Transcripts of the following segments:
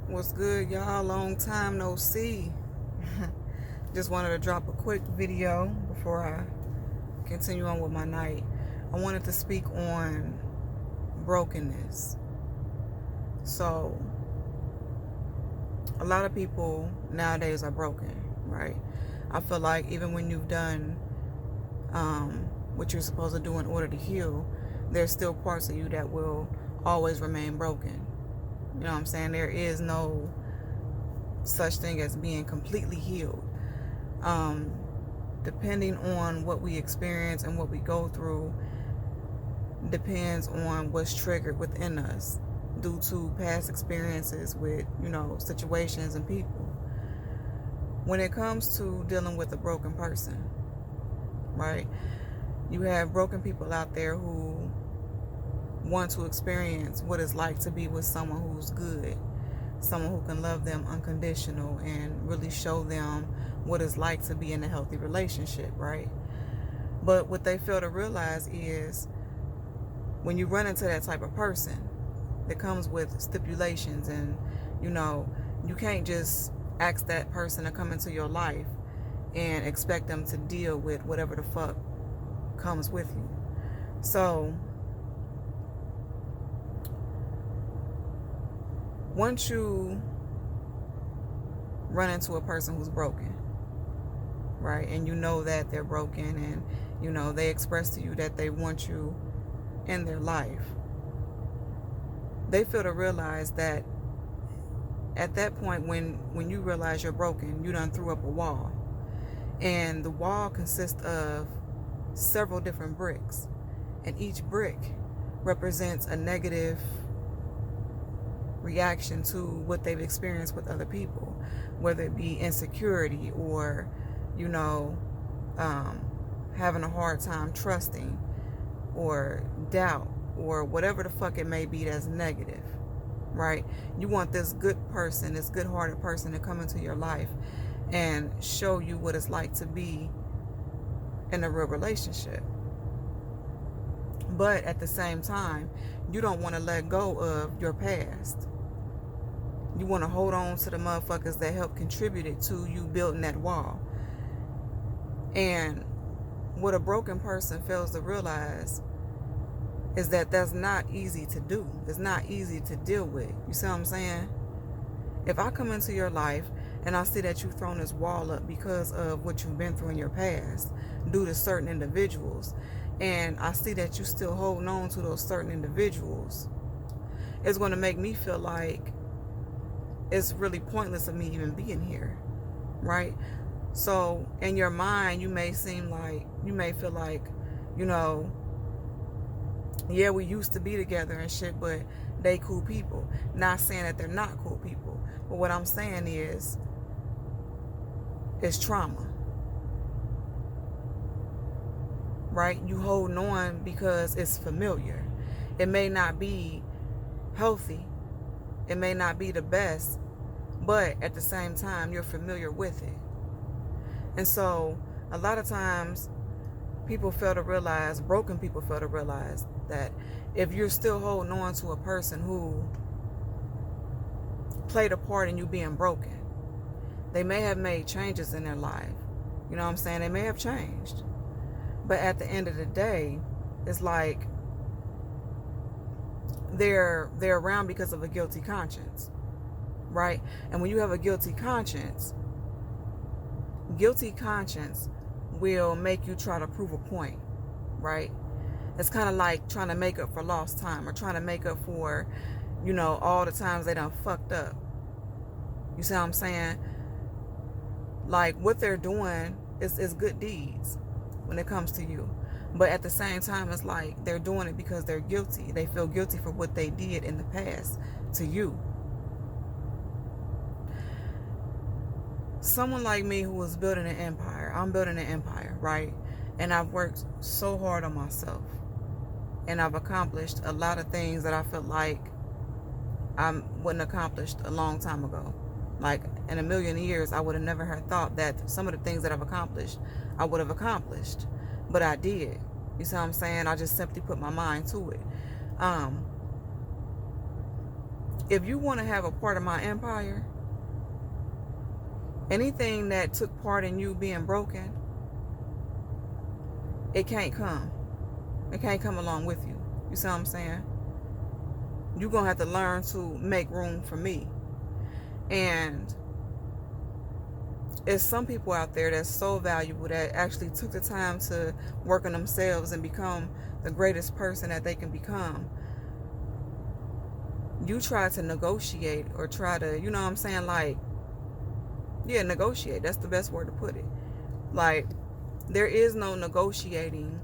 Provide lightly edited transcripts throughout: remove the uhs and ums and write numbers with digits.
What's good, y'all? Long time no see. Just wanted to drop a quick video before I continue on with my night. I wanted to speak on brokenness. So, a lot of people nowadays are broken, right? I feel like even when you've done what you're supposed to do in order to heal, there's still parts of you that will always remain broken. You know what I'm saying? There is no such thing as being completely healed. Depending on what we experience and what we go through depends on what's triggered within us due to past experiences with, situations and people. When it comes to dealing with a broken person, right? You have broken people out there who want to experience what it's like to be with someone who's good, someone who can love them unconditional and really show them what it's like to be in a healthy relationship, right? But what they fail to realize is when you run into that type of person that comes with stipulations and, you can't just ask that person to come into your life and expect them to deal with whatever the fuck comes with you. So once you run into a person who's broken, right, and you know that they're broken and, they express to you that they want you in their life, they fail to realize that at that point when you realize you're broken, you done threw up a wall. And the wall consists of several different bricks. And each brick represents a negative reaction to what they've experienced with other people, whether it be insecurity or, having a hard time trusting or doubt or whatever the fuck it may be that's negative, right? You want this good person, this good-hearted person to come into your life and show you what it's like to be in a real relationship. But at the same time, you don't want to let go of your past. You want to hold on to the motherfuckers that helped contributed to you building that wall. And what a broken person fails to realize is that that's not easy to do. It's not easy to deal with. You see what I'm saying? If I come into your life and I see that you've thrown this wall up because of what you've been through in your past due to certain individuals, and I see that you still holding on to those certain individuals, it's going to make me feel like it's really pointless of me even being here, right? So in your mind, you may feel like, yeah, we used to be together and shit, but they cool people. Not saying that they're not cool people, but what I'm saying is, it's trauma, right? You holding on because it's familiar. It may not be healthy. It may not be the best, but at the same time, you're familiar with it. And so a lot of times broken people fail to realize that if you're still holding on to a person who played a part in you being broken, they may have made changes in their life. You know what I'm saying? They may have changed. But at the end of the day, it's like they're around because of a guilty conscience, right? And when you have a guilty conscience will make you try to prove a point, right? It's kind of like trying to make up for lost time or trying to make up for, all the times they done fucked up. You see what I'm saying? Like, what they're doing is good deeds when it comes to you. But at the same time, it's like they're doing it because they're guilty. They feel guilty for what they did in the past to you. Someone like me who was building an empire, I'm building an empire, right? And I've worked so hard on myself. And I've accomplished a lot of things that I felt like I wouldn't have accomplished a long time ago. Like, in a million years, I would have never had thought that some of the things that I've accomplished, I would have accomplished. But I did. You see what I'm saying? I just simply put my mind to it. if you want to have a part of my empire, anything that took part in you being broken, it can't come. It can't come along with you. You see what I'm saying? You're going to have to learn to make room for me. And it's some people out there that's so valuable that actually took the time to work on themselves and become the greatest person that they can become. You try to negotiate or try to, you know what I'm saying? Like, yeah, negotiate. That's the best word to put it. Like, there is no negotiating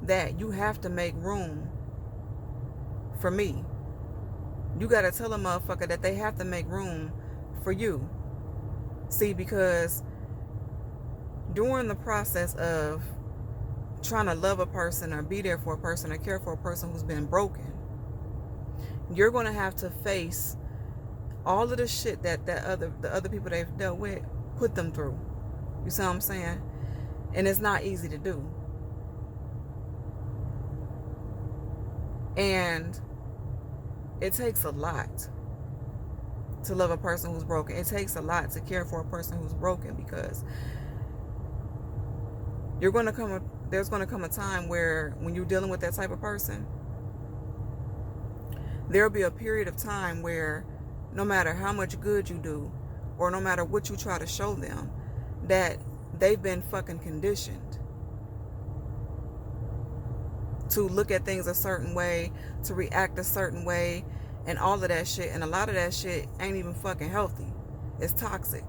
that. You have to make room for me. You got to tell a motherfucker that they have to make room for you. See, because during the process of trying to love a person or be there for a person or care for a person who's been broken, you're going to have to face all of the shit that the other people they've dealt with put them through. You see what I'm saying? And it's not easy to do. And it takes a lot to love a person who's broken. It takes a lot to care for a person who's broken, because there's going to come a time where when you're dealing with that type of person, there'll be a period of time where no matter how much good you do or no matter what you try to show them, that they've been fucking conditioned to look at things a certain way, to react a certain way, and all of that shit. And a lot of that shit ain't even fucking healthy. It's toxic.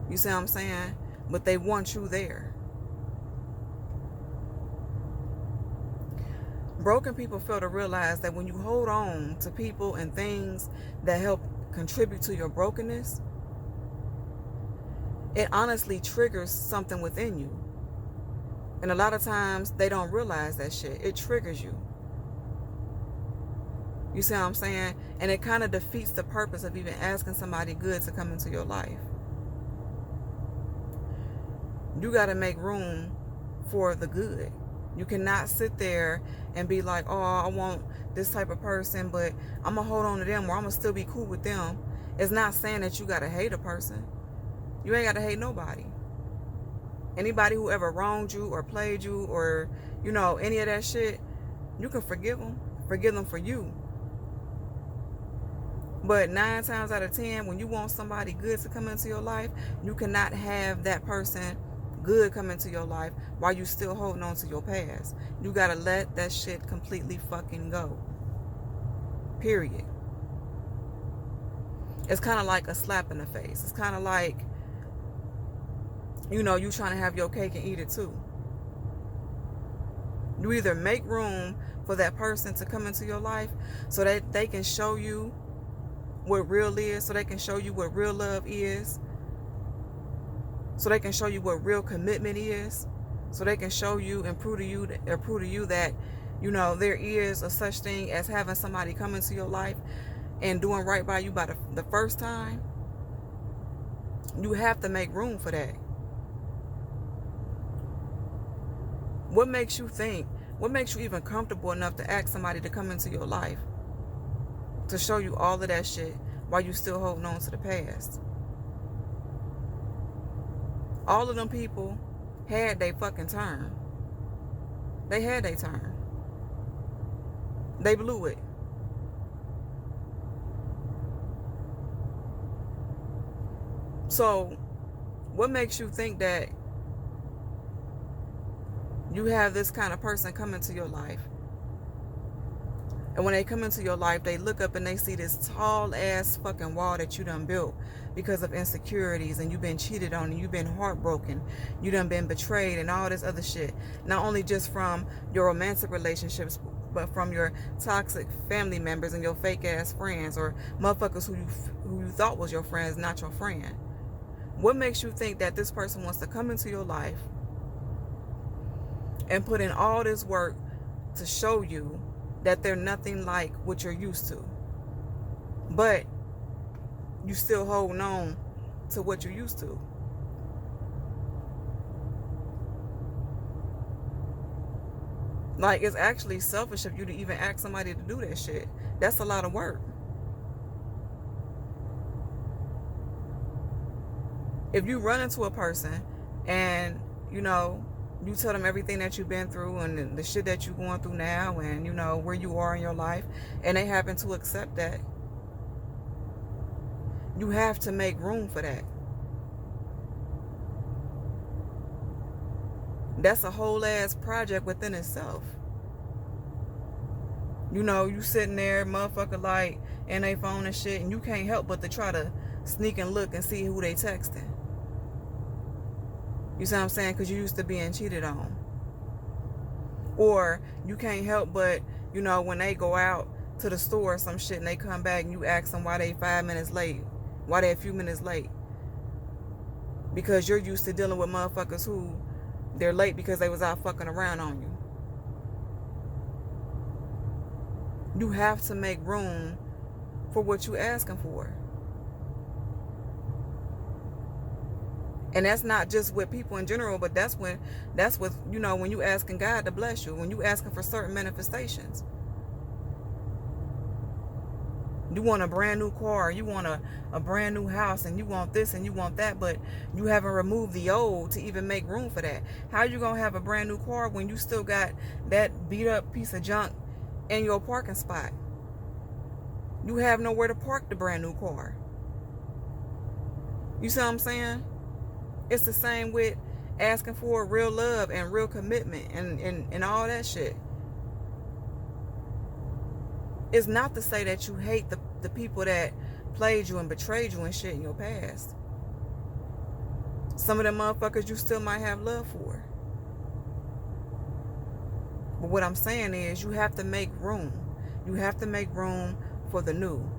You see what I'm saying? But they want you there. Broken people fail to realize that when you hold on to people and things that help contribute to your brokenness, it honestly triggers something within you. And a lot of times they don't realize that shit. It triggers you. You see what I'm saying? And it kind of defeats the purpose of even asking somebody good to come into your life. You got to make room for the good. You cannot sit there and be like, oh, I want this type of person, but I'm going to hold on to them, or I'm going to still be cool with them. It's not saying that you got to hate a person. You ain't got to hate nobody. Anybody who ever wronged you or played you or, you know, any of that shit, you can forgive them. Forgive them for you. But 9 times out of 10, when you want somebody good to come into your life, you cannot have that person good come into your life while you still holding on to your past. You gotta let that shit completely fucking go. Period. It's kind of like a slap in the face. It's kind of like, you know, you trying to have your cake and eat it too. You either make room for that person to come into your life so that they can show you what real is, so they can show you what real love is, so they can show you what real commitment is, so they can show you and prove to you that, you know, there is a such thing as having somebody come into your life and doing right by you by the first time. You have to make room for that. What makes you think? What makes you even comfortable enough to ask somebody to come into your life to show you all of that shit while you still holding on to the past? All of them people had their fucking turn. They had their turn. They blew it. So, what makes you think that you have this kind of person come into your life, and when they come into your life, they look up and they see this tall ass fucking wall that you done built because of insecurities, and you've been cheated on, and you've been heartbroken, you done been betrayed, and all this other shit. Not only just from your romantic relationships, but from your toxic family members and your fake ass friends, or motherfuckers who you thought was your friends, not your friend. What makes you think that this person wants to come into your life and put in all this work to show you that they're nothing like what you're used to, but you still holding on to what you're used to? Like, it's actually selfish of you to even ask somebody to do that shit. That's a lot of work. If you run into a person and, you know, you tell them everything that you've been through and the shit that you're going through now and, you know, where you are in your life, and they happen to accept that, you have to make room for that. That's a whole ass project within itself. You know, you sitting there, motherfucker, like, in their phone and shit, and you can't help but to try to sneak and look and see who they texting. You see what I'm saying? Because you used to being cheated on. Or you can't help but, you know, when they go out to the store or some shit and they come back and you ask them why they 5 minutes late, why they a few minutes late. Because you're used to dealing with motherfuckers who they're late because they was out fucking around on you. You have to make room for what you asking for. And that's not just with people in general, but that's with, you know, when you asking God to bless you, when you asking for certain manifestations. You want a brand new car, you want a brand new house, and you want this and you want that, but you haven't removed the old to even make room for that. How you gonna have a brand new car when you still got that beat up piece of junk in your parking spot? You have nowhere to park the brand new car. You see what I'm saying? It's the same with asking for real love and real commitment and all that shit. It's not to say that you hate the people that played you and betrayed you and shit in your past. Some of them motherfuckers you still might have love for. But what I'm saying is you have to make room. You have to make room for the new.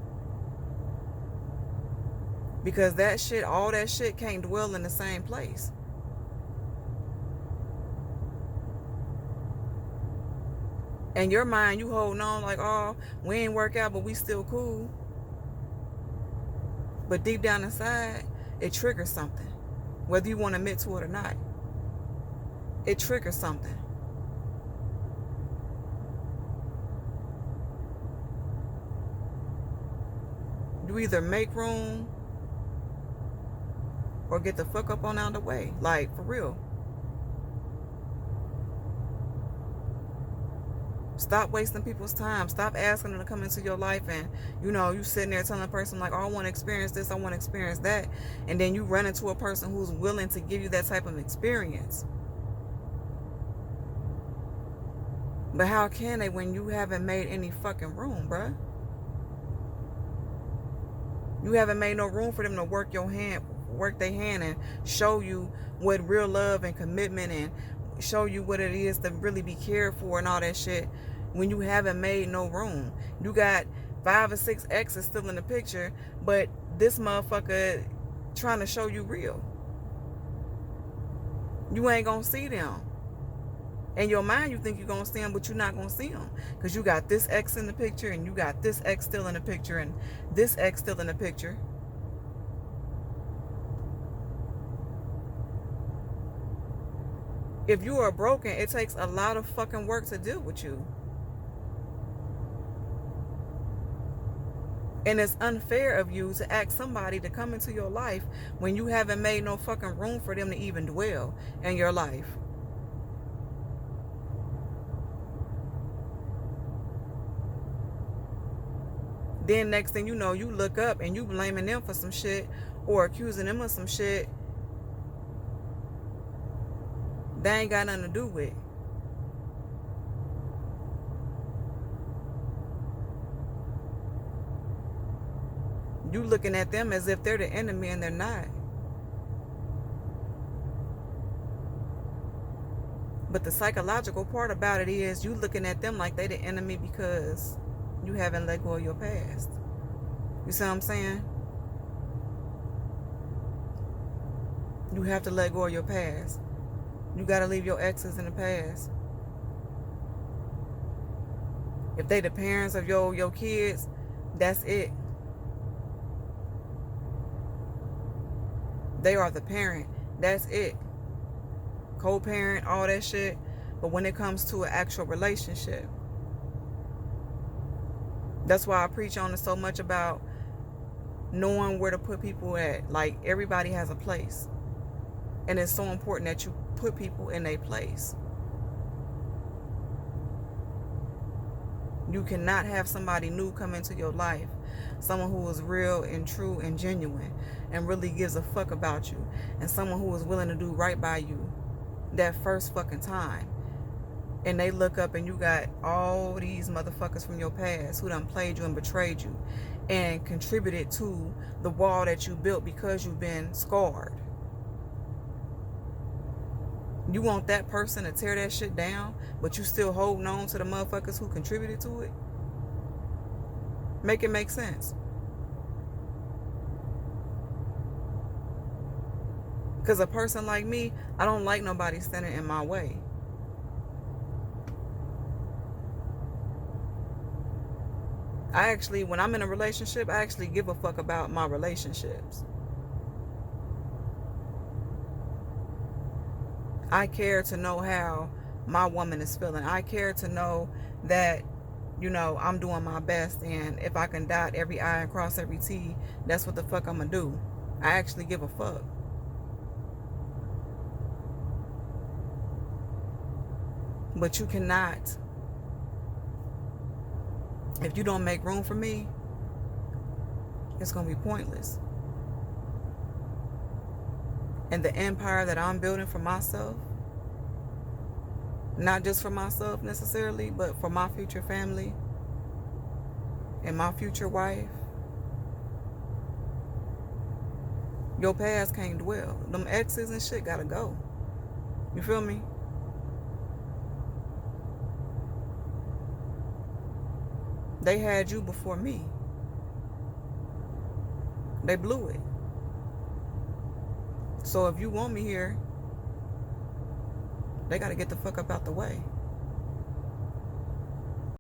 Because that shit, all that shit can't dwell in the same place. And your mind, you holding on like, oh, we ain't work out, but we still cool. But deep down inside, it triggers something. Whether you want to admit to it or not. It triggers something. You either make room or get the fuck up on out of the way. Like, for real. Stop wasting people's time. Stop asking them to come into your life and, you know, you sitting there telling a person like, oh, I want to experience this, I want to experience that. And then you run into a person who's willing to give you that type of experience. But how can they when you haven't made any fucking room, bruh? You haven't made no room for them to work their hand and show you what real love and commitment and show you what it is to really be cared for and all that shit when you haven't made no room. You got 5 or 6 exes still in the picture, but this motherfucker trying to show you real. You ain't gonna see them. In your mind, you think you're gonna see them, but you're not gonna see them. Because you got this ex in the picture, and you got this ex still in the picture, and this ex still in the picture. If you are broken, it takes a lot of fucking work to deal with you. And it's unfair of you to ask somebody to come into your life when you haven't made no fucking room for them to even dwell in your life. Then next thing you know, you look up and you blaming them for some shit or accusing them of some shit they ain't got nothing to do with. You looking at them as if they're the enemy and they're not. But the psychological part about it is you looking at them like they the enemy because you haven't let go of your past. You see what I'm saying? You have to let go of your past. You got to leave your exes in the past. If they the parents of your kids, that's it. They are the parent. That's it. Co-parent, all that shit. But when it comes to an actual relationship, that's why I preach on it so much about knowing where to put people at. Like, everybody has a place. And it's so important that you put people in a place. You cannot have somebody new come into your life, someone who is real and true and genuine and really gives a fuck about you, and someone who is willing to do right by you that first fucking time. And they look up and you got all these motherfuckers from your past who done played you and betrayed you and contributed to the wall that you built because you've been scarred. You want that person to tear that shit down, but you still holding on to the motherfuckers who contributed to it? Make it make sense. Because a person like me, I don't like nobody standing in my way. I actually, when I'm in a relationship, I actually give a fuck about my relationships. I care to know how my woman is feeling. I care to know that, you know, I'm doing my best, and if I can dot every I and cross every T, that's what the fuck I'm gonna do. I actually give a fuck. But you cannot, if you don't make room for me, it's gonna be pointless. And the empire that I'm building for myself, not just for myself necessarily, but for my future family and my future wife, your past can't dwell. Them exes and shit gotta go. You feel me? They had you before me. They blew it. So if you want me here, they got to get the fuck up out the way.